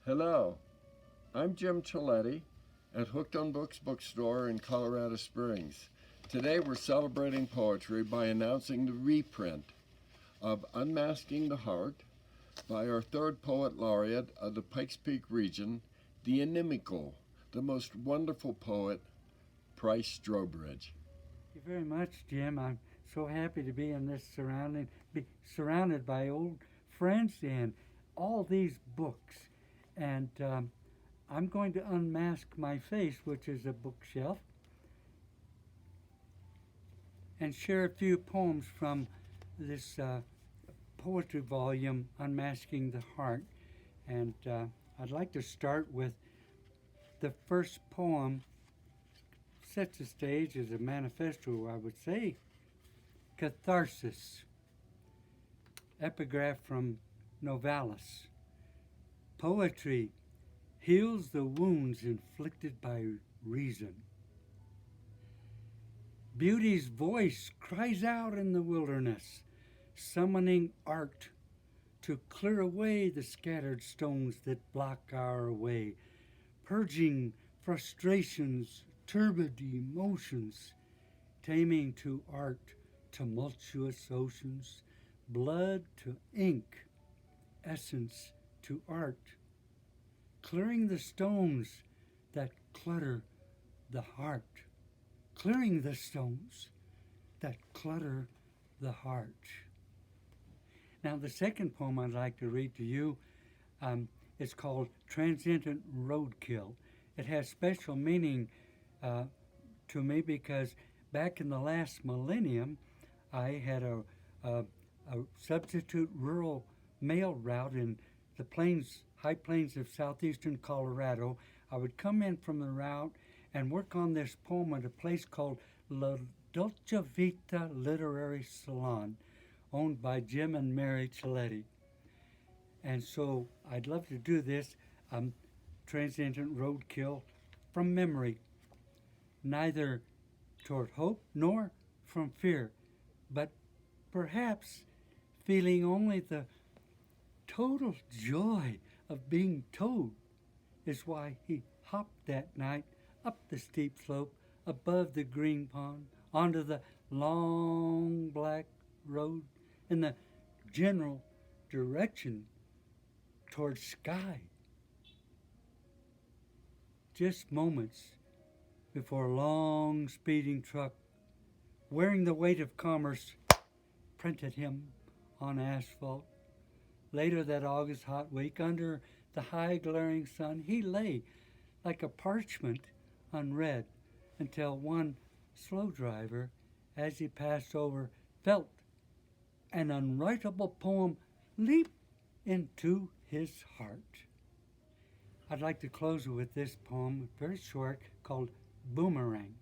Hello, I'm Jim Chiletti at Hooked on Books bookstore in Colorado Springs. Today we're celebrating poetry by announcing the reprint of Unmasking the Heart by our third poet laureate of the Pikes Peak region, the inimical, the most wonderful poet, Price Strobridge. Thank you very much, Jim. I'm so happy to be in this surrounded by old friends and all these books. And I'm going to unmask my face, which is a bookshelf, and share a few poems from this poetry volume, Unmasking the Heart. And I'd like to start with the first poem, sets the stage as a manifesto, I would say. Catharsis, epigraph from Novalis. Poetry heals the wounds inflicted by reason. Beauty's voice cries out in the wilderness, summoning art to clear away the scattered stones that block our way, purging frustrations, turbid emotions, taming to art tumultuous oceans, blood to ink, essence to art, clearing the stones that clutter the heart, clearing the stones that clutter the heart. Now, the second poem I'd like to read to you is called Transcendent Roadkill. It has special meaning to me because back in the last millennium, I had a substitute rural mail route in the high plains of southeastern Colorado. I would come in from the route and work on this poem at a place called La Dolce Vita Literary Salon, owned by Jim and Mary Chiletti. And so I'd love to do this Transcendent Roadkill from memory, neither toward hope nor from fear, but perhaps feeling only the total joy of being told is why he hopped that night up the steep slope above the green pond onto the long black road in the general direction towards sky. Just moments before a long speeding truck wearing the weight of commerce printed him on asphalt. Later that August hot week, under the high glaring sun, he lay like a parchment unread until one slow driver, as he passed over, felt an unwritable poem leap into his heart. I'd like to close with this poem, very short, called Boomerang.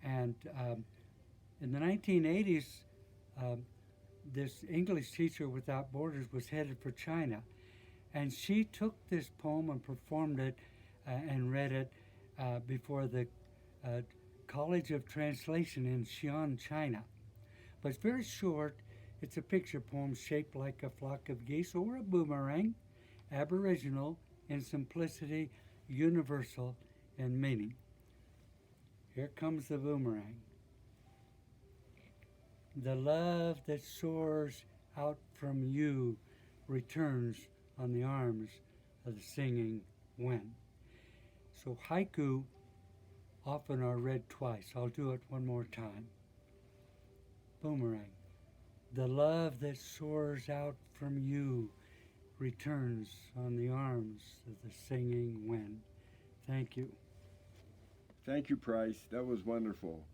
And in the 1980s, this English teacher without borders was headed for China, and she took this poem and performed it and read it before the College of Translation in Xi'an, China. But it's very short. It's a picture poem shaped like a flock of geese or a boomerang, aboriginal in simplicity, universal in meaning. Here comes the boomerang. The love that soars out from you returns on the arms of the singing wind. So haiku often are read twice. I'll do it one more time. Boomerang. The love that soars out from you returns on the arms of the singing wind. Thank you. Thank you, Price. That was wonderful.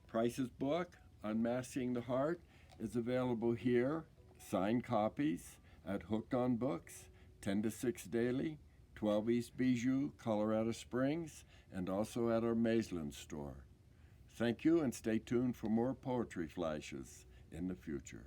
Price's book, Unmasking the Heart, is available here, signed copies, at Hooked on Books, 10 to 6 daily, 12 East Bijou, Colorado Springs, and also at our Maitland store. Thank you, and stay tuned for more poetry flashes in the future.